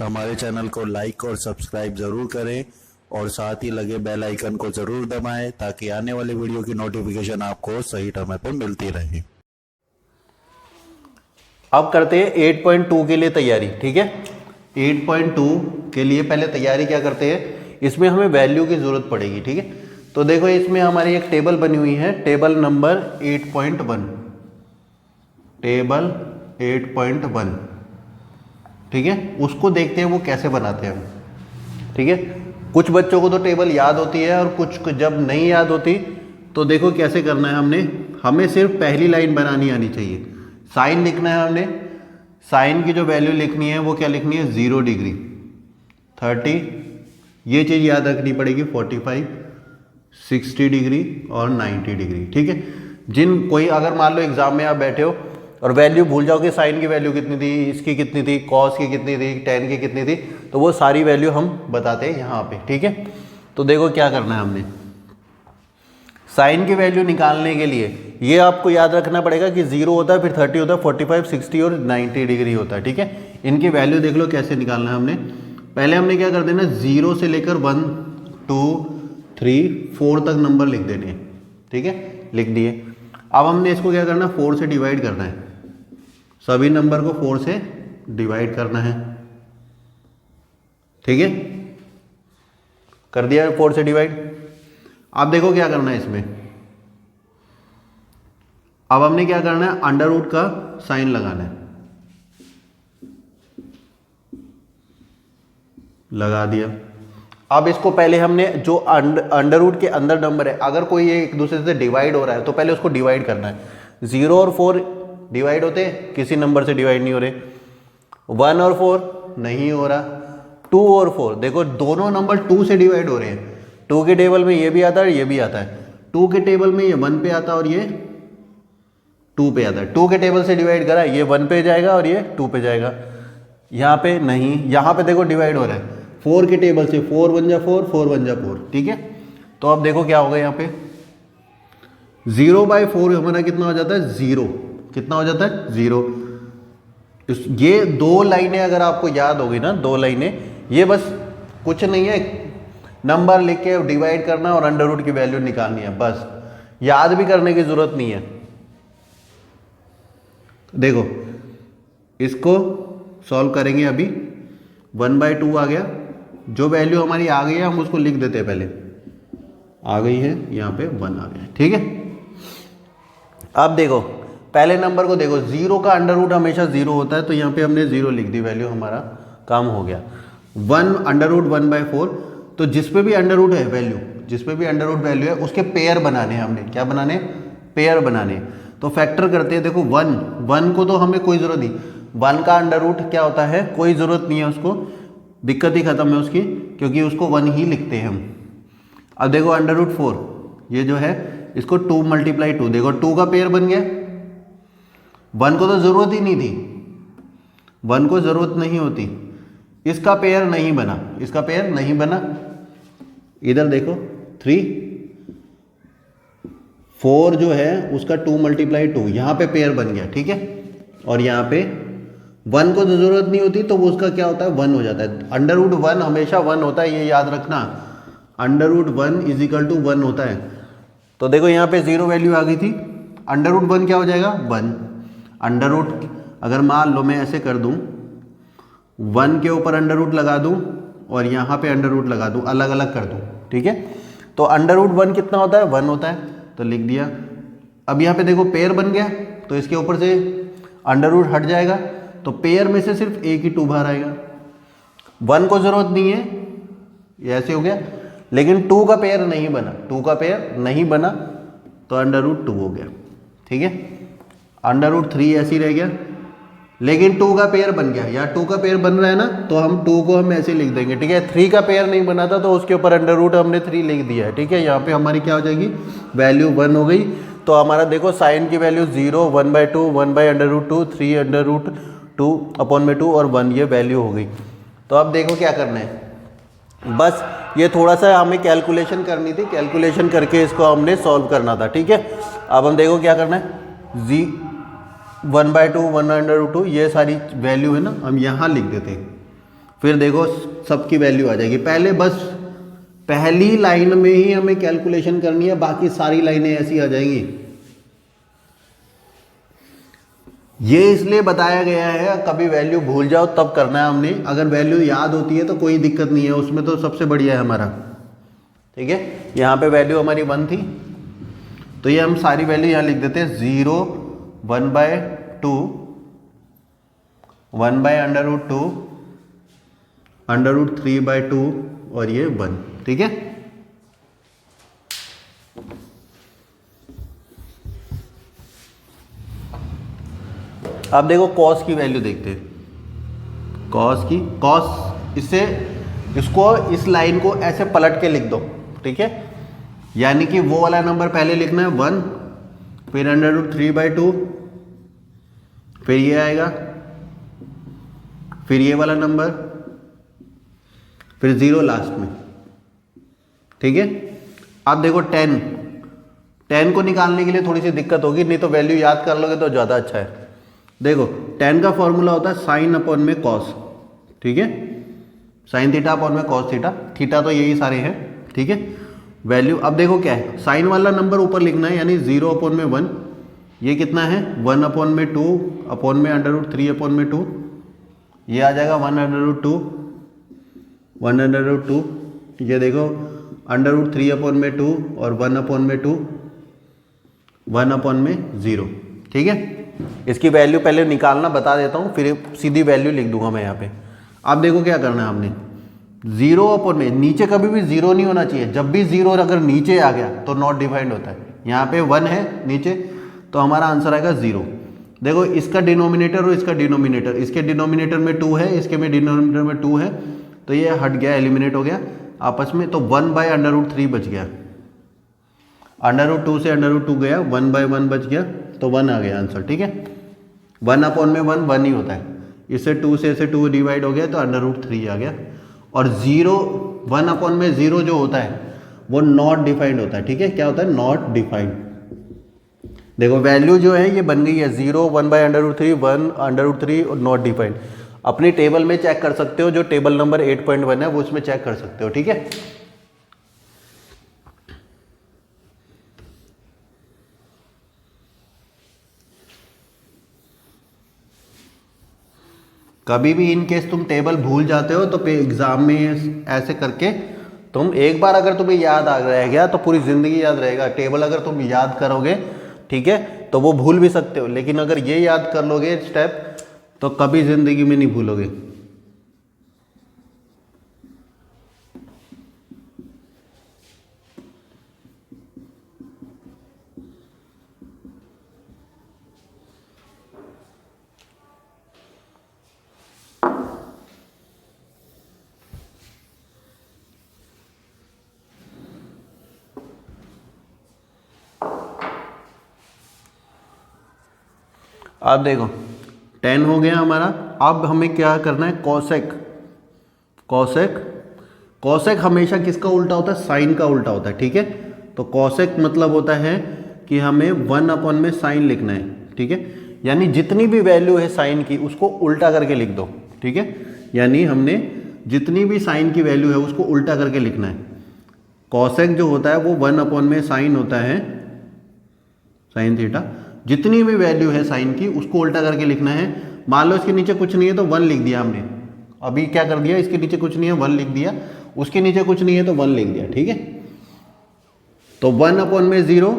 हमारे चैनल को लाइक और सब्सक्राइब ज़रूर करें और साथ ही लगे बेल आइकन को ज़रूर दबाएं ताकि आने वाले वीडियो की नोटिफिकेशन आपको सही समय पर मिलती रहे। अब करते हैं 8.2 के लिए तैयारी। ठीक है, 8.2 के लिए पहले तैयारी क्या करते हैं, इसमें हमें वैल्यू की ज़रूरत पड़ेगी। ठीक है, तो देखो इसमें हमारी एक टेबल बनी हुई है, टेबल नंबर 8.1, टेबल 8.1। ठीक है, उसको देखते हैं वो कैसे बनाते हैं हम। ठीक है, कुछ बच्चों को तो टेबल याद होती है और कुछ को जब नहीं याद होती तो देखो कैसे करना है। हमें सिर्फ पहली लाइन बनानी आनी चाहिए। साइन लिखना है हमने, साइन की जो वैल्यू लिखनी है वो क्या लिखनी है, 0 डिग्री, 30, ये चीज़ याद रखनी पड़ेगी, 45, 60 डिग्री और 90 डिग्री। ठीक है, कोई अगर मान लो एग्जाम में आप बैठे हो और वैल्यू भूल जाओगे, साइन की वैल्यू कितनी थी, इसकी कितनी थी, कॉस की कितनी थी, टेन की कितनी थी, तो वो सारी वैल्यू हम बताते हैं यहाँ पे। ठीक है, तो देखो क्या करना है हमने, साइन की वैल्यू निकालने के लिए ये आपको याद रखना पड़ेगा कि 0 होता है, फिर 30 होता है, 45, 60 और 90 डिग्री होता है। ठीक है, इनकी वैल्यू देख लो कैसे निकालना है हमने। पहले हमने क्या कर देना, 0 से लेकर 1, 2, 3, 4 तक नंबर लिख देने हैं। ठीक है, लिख दिए। अब हमने इसको क्या करना है, 4 से डिवाइड करना है, सभी नंबर को 4 से डिवाइड करना है। ठीक है, कर दिया 4 से डिवाइड। अब देखो क्या करना है इसमें, अब हमने क्या करना है, अंडर रूट का साइन लगाना है, लगा दिया। अब इसको पहले हमने जो अंडर रूट के अंदर नंबर है, अगर कोई एक दूसरे से डिवाइड हो रहा है तो पहले उसको डिवाइड करना है। 0 और 4 डिवाइड होते हैं, किसी नंबर से डिवाइड नहीं हो रहे। 1 और 4 नहीं हो रहा। 2 और 4 देखो दोनों नंबर 2 से डिवाइड हो रहे हैं। 2 के टेबल में ये भी आता है, ये भी आता है। 2 के टेबल में ये 1 पे आता है और ये 2 पे आता है। 2 के टेबल से डिवाइड करा, ये 1 पे जाएगा और ये 2 पे जाएगा। यहाँ पे नहीं, यहाँ पे देखो डिवाइड हो रहा है 4 के टेबल से, 4 1 जा 4, 4 1 जा 4। ठीक है, तो अब देखो क्या होगा, यहाँ पे 0/4 हमारा कितना हो जाता है, 0। कितना हो जाता है, 0। ये 2 लाइनें अगर आपको याद होगी ना, 2 लाइनें, ये बस कुछ नहीं है, नंबर लिख के डिवाइड करना और अंडर रूट की वैल्यू निकालनी है, बस। याद भी करने की जरूरत नहीं है। देखो इसको सॉल्व करेंगे अभी। 1/2 आ गया, जो वैल्यू हमारी आ गई है हम उसको लिख देते हैं, पहले आ गई है, यहाँ पे 1 आ गया। ठीक है, अब देखो पहले नंबर को देखो, 0 का अंडर रूट हमेशा 0 होता है, तो यहाँ पे हमने 0 लिख दी, वैल्यू हमारा काम हो गया। 1 अंडर रूट 1/4, तो जिस पे भी अंडर रूट है वैल्यू, जिस पे भी अंडर रूट वैल्यू है उसके पेयर बनाने हैं हमने। क्या बनाने, पेयर बनाने। तो फैक्टर करते हैं, देखो 1 को तो हमें कोई ज़रूरत नहीं, 1 का अंडर रूट क्या होता है, कोई ज़रूरत नहीं है उसको, दिक्कत ही खत्म है उसकी, क्योंकि उसको 1 ही लिखते हैं हम। अब देखो अंडर रूट 4, ये जो है इसको 2 × 2, देखो 2 का पेयर बन गया। 1 को तो ज़रूरत ही नहीं थी, 1 को ज़रूरत नहीं होती, इसका पेयर नहीं बना, इसका पेयर नहीं बना। इधर देखो 3, 4 जो है उसका 2 × 2, यहाँ पे पेयर बन गया। ठीक है, और यहाँ पे 1 को तो जरूरत नहीं होती, तो वो उसका क्या होता है, 1 हो जाता है। अंडर रूट 1 हमेशा 1 होता है, ये याद रखना, अंडर रूट 1 = 1 होता है। तो देखो यहाँ पे 0 वैल्यू आ गई थी, अंडर रूट 1 क्या हो जाएगा, 1। अंडर रूट अगर मान लो मैं ऐसे कर दूँ, 1 के ऊपर अंडर रूट लगा दूँ और यहाँ पे अंडर रूट लगा दूँ, अलग अलग कर दूँ। ठीक है, तो अंडर रूट 1 कितना होता है, 1 होता है, तो लिख दिया। अब यहाँ पे देखो पेयर बन गया, तो इसके ऊपर से अंडर रूट हट जाएगा, तो पेयर में से सिर्फ एक ही 2 बाहर आएगा। 1 को जरूरत नहीं है, ये ऐसे हो गया, लेकिन 2 का पेयर नहीं बना, 2 का पेयर नहीं बना, तो अंडर रूट 2 हो गया। ठीक है, अंडर रूट 3 ऐसे ही रह गया, लेकिन 2 का पेयर बन गया। या 2 का पेयर बन रहा है ना, तो हम 2 को हम ऐसे लिख देंगे। ठीक है, 3 का पेयर नहीं बना था, तो उसके ऊपर अंडर रूट हमने 3 लिख दिया है। ठीक है, यहाँ पे हमारी क्या हो जाएगी, वैल्यू 1 हो गई। तो हमारा देखो साइन की वैल्यू 0, 1/2, 1/√2, 3√2/2 और 1, ये वैल्यू हो गई। तो अब देखो क्या करना है, बस ये थोड़ा सा हमें कैलकुलेशन करनी थी, कैलकुलेशन करके इसको हमने सॉल्व करना था। ठीक है, अब हम देखो क्या करना है, 1/2, 1/√2 ये सारी वैल्यू है ना, हम यहाँ लिख देते हैं। फिर देखो सबकी वैल्यू आ जाएगी। पहले बस पहली लाइन में ही हमें कैलकुलेशन करनी है, बाकी सारी लाइनें ऐसी आ जाएंगी। ये इसलिए बताया गया है, कभी वैल्यू भूल जाओ तब करना है हमने, अगर वैल्यू याद होती है तो कोई दिक्कत नहीं है, उसमें तो सबसे बढ़िया है हमारा। ठीक है, यहाँ पे वैल्यू हमारी 1 थी, तो ये हम सारी वैल्यू यहाँ लिख देते हैं 0, 1/2, 1/√2, √3/2 और ये 1। ठीक है, अब देखो कॉस की वैल्यू देखते हैं। कॉस इसको इस लाइन को ऐसे पलट के लिख दो। ठीक है, यानी कि वो वाला नंबर पहले लिखना है 1, फिर √3/2, फिर ये आएगा, फिर ये वाला नंबर, फिर 0 लास्ट में। ठीक है, अब देखो 10 को निकालने के लिए थोड़ी सी दिक्कत होगी, नहीं तो वैल्यू याद कर लोगे तो ज़्यादा अच्छा है। देखो 10 का फॉर्मूला होता है साइन अपॉन में कॉस। ठीक है, साइन थीटा अपॉन में कॉस थीटा, थीटा तो यही सारे हैं। ठीक है, वैल्यू अब देखो क्या है, साइन वाला नंबर ऊपर लिखना है, यानी 0 अपॉन में 1, ये कितना है 1 अपॉन में 2 अपॉन में √3 अपॉन में 2, ये आ जाएगा 1/2, 1/2, ये देखो √3 अपॉन में 2 और 1 अपॉन में 2, 1 अपॉन में 0। ठीक है, इसकी वैल्यू पहले निकालना बता देता हूँ, फिर सीधी वैल्यू लिख दूंगा मैं यहाँ पे। अब देखो क्या करना है हमने, 0 अपॉन में, नीचे कभी भी 0 नहीं होना चाहिए, जब भी 0 अगर नीचे आ गया तो नॉट डिफाइंड होता है। यहाँ पे 1 है नीचे, तो हमारा आंसर आएगा 0। देखो इसका डिनोमिनेटर और इसका डिनोमिनेटर, इसके डिनोमिनेटर में 2 है, इसके में डिनोमिनेटर में 2 है, तो ये हट गया, एलिमिनेट हो गया आपस में, तो 1/√3 बच गया, √2 से √2 गया, 1/1 बच गया, तो 1 आ गया आंसर। ठीक है, 1 अपॉन में 1 ही होता है, इससे 2 से ऐसे 2 डिवाइड हो गया तो √3 आ गया। और 1 अपॉन में 0 जो होता है वो नॉट डिफाइंड होता है। ठीक है, क्या होता है, नॉट डिफाइंड। देखो वैल्यू जो है ये बन गई है 0, 1/√3, 1/√3 और नॉट डिफाइंड। अपनी टेबल में चेक कर सकते हो, जो टेबल नंबर 8.1 है वो उसमें चेक कर सकते हो। ठीक है, कभी भी इन केस तुम टेबल भूल जाते हो तो एग्जाम में ऐसे करके तुम एक बार अगर तुम्हें याद आ रह गया तो पूरी जिंदगी याद रहेगा। टेबल अगर तुम याद करोगे, ठीक है, तो वो भूल भी सकते हो, लेकिन अगर ये याद कर लोगे स्टेप तो कभी जिंदगी में नहीं भूलोगे। अब देखो 10 हो गया हमारा। अब हमें क्या करना है, कॉसेक। कॉसेक हमेशा किसका उल्टा होता है, साइन का उल्टा होता है। ठीक है, तो कॉसेक मतलब होता है कि हमें 1 अपॉन में साइन लिखना है। ठीक है, यानी जितनी भी वैल्यू है साइन की उसको उल्टा करके लिख दो। ठीक है, यानी हमने जितनी भी साइन की वैल्यू है उसको उल्टा करके लिखना है। कॉसेक जो होता है वो 1 अपॉन में साइन होता है, साइन थीटा। जितनी भी वैल्यू है साइन की उसको उल्टा करके लिखना है। मान लो इसके नीचे कुछ नहीं है तो 1 लिख दिया हमने। अभी क्या कर दिया, इसके नीचे कुछ नहीं है 1 लिख दिया, उसके नीचे कुछ नहीं है तो 1 लिख दिया। ठीक है, तो 1 अपॉन में 0।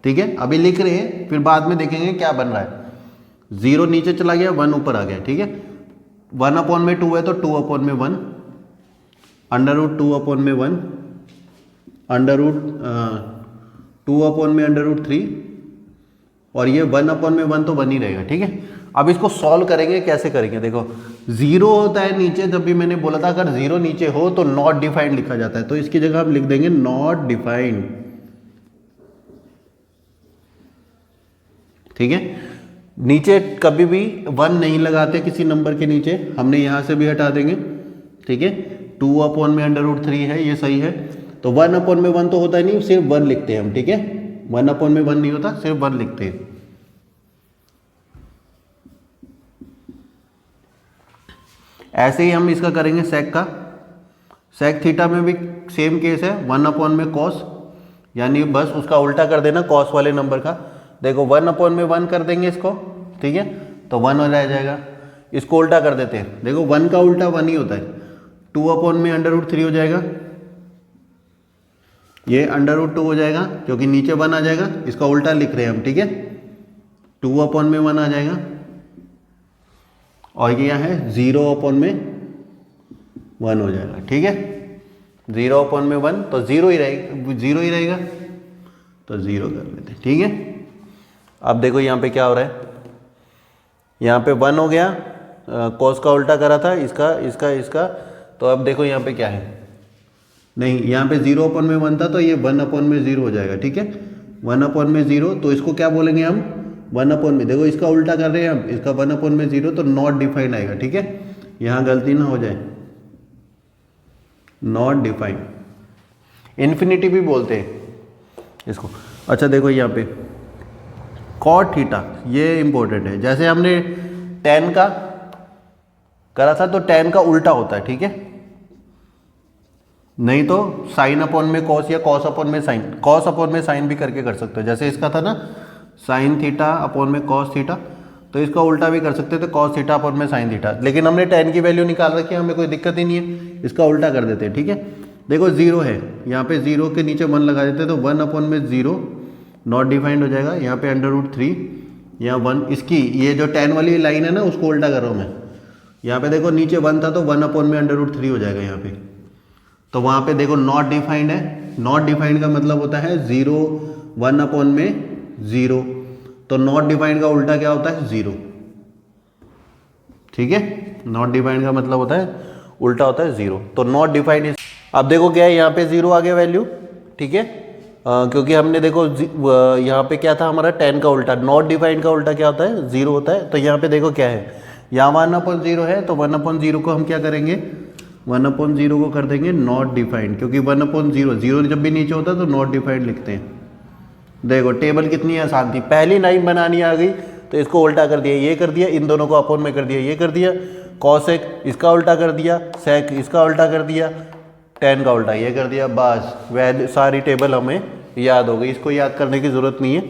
ठीक है, अभी लिख रहे हैं, फिर बाद में देखेंगे क्या बन रहा है। 0 नीचे चला गया, 1 ऊपर आ गया। ठीक है, 1 अपॉन में 2 है तो 2 अपॉन में 1, √2 अपॉन में 1, √2 अपॉन में √3, और ये 1 अपॉन में 1 तो 1 ही रहेगा। ठीक है, अब इसको सॉल्व करेंगे, कैसे करेंगे, देखो 0 होता है नीचे, जब भी मैंने बोला था अगर 0 नीचे हो तो नॉट डिफाइंड लिखा जाता है, तो इसकी जगह हम लिख देंगे नॉट डिफाइंड। ठीक है, नीचे कभी भी 1 नहीं लगाते किसी नंबर के नीचे, हमने यहां से भी हटा देंगे। ठीक है, 2 अपॉन में √3 है, ये सही है, तो 1 अपॉन में 1 तो होता ही नहीं, सिर्फ 1 लिखते हैं हम। ठीक है, 1 अपॉन में 1 नहीं होता, सिर्फ 1 लिखते हैं। ऐसे ही हम इसका करेंगे सेक का। सेक थीटा में भी सेम केस है, 1 में कॉस, यानी बस उसका उल्टा कर देना कॉस वाले नंबर का। देखो 1 कर देंगे इसको, ठीक है, तो 1 हो जाएगा। इसको उल्टा कर देते हैं, देखो 1 का उल्टा 1 ही होता है, 2 में √3 हो जाएगा, ये √2 हो जाएगा क्योंकि नीचे 1 आ जाएगा, इसका उल्टा लिख रहे हैं हम, ठीक है, 2 में 1 आ जाएगा। और ये है 0 में 1 हो जाएगा, ठीक है, 0 में 1 तो 0 ही रहेगा, तो 0 कर लेते हैं, ठीक है। अब देखो यहाँ पे क्या हो रहा है, यहाँ पे 1 हो गया, कॉस का उल्टा करा था, इसका, तो अब देखो यहाँ पे क्या है, नहीं यहाँ पे 0 में 1 था तो ये 1 में 0 हो जाएगा, ठीक है, 1 में 0, तो इसको क्या बोलेंगे हम, 1 में, देखो इसका उल्टा कर रहे हैं हम, इसका 1 में 0 तो नॉट डिफाइंड आएगा, ठीक है, यहाँ गलती ना हो जाए, नॉट डिफाइंड, इन्फिनिटी भी बोलते हैं इसको। अच्छा देखो यहाँ पे कॉट थीटा, ये इंपॉर्टेंट है, जैसे हमने tan का करा था तो tan का उल्टा होता है, ठीक है, नहीं तो साइन अपॉन में कॉस या कॉस अपॉन में साइन भी करके कर सकते हो, जैसे इसका था ना साइन थीटा अपॉन में कॉस थीटा, तो इसका उल्टा भी कर सकते थे, कॉस थीटा अपॉन में साइन थीटा, लेकिन हमने tan की वैल्यू निकाल रखी है, हमें कोई दिक्कत ही नहीं है, इसका उल्टा कर देते हैं, ठीक है। देखो 0 है, यहाँ पे 0 के नीचे 1 लगा देते हैं, तो 1 में 0 नॉट डिफाइंड हो जाएगा, यहाँ पे √3, यहाँ 1, इसकी ये जो tan वाली लाइन है ना उसको उल्टा कर रहा हूँ मैं, यहाँ पे देखो नीचे 1 था तो 1 में √3 हो जाएगा यहाँ पे, तो वहाँ पे देखो नॉट डिफाइंड है, नॉट डिफाइंड का मतलब होता है 0, 1 में 0, तो नॉट डिफाइंड का उल्टा क्या होता है 0, ठीक है, नॉट डिफाइंड का मतलब होता है उल्टा होता है 0, तो नॉट डिफाइंड। अब देखो क्या है, यहाँ पे 0 आ गया वैल्यू, ठीक है, क्योंकि हमने देखो यहाँ पे क्या था हमारा tan का उल्टा, नॉट डिफाइंड का उल्टा क्या होता है 0 होता है, तो यहाँ पे देखो क्या है, यहाँ 1/0 है, तो 1/0 को हम क्या करेंगे, 1/0 को कर देंगे नॉट डिफाइंड, क्योंकि 1/0, 0 जब भी नीचे होता है तो नॉट डिफाइंड लिखते हैं। देखो टेबल कितनी आसान थी, पहली लाइन बनानी आ गई तो इसको उल्टा कर दिया, ये कर दिया, इन दोनों को अपॉन में कर दिया, ये कर दिया, कॉसेक इसका उल्टा कर दिया, सेक इसका उल्टा कर दिया, tan का उल्टा ये कर दिया, बस वैल्यू सारी टेबल हमें याद हो गई, इसको याद करने की ज़रूरत नहीं है।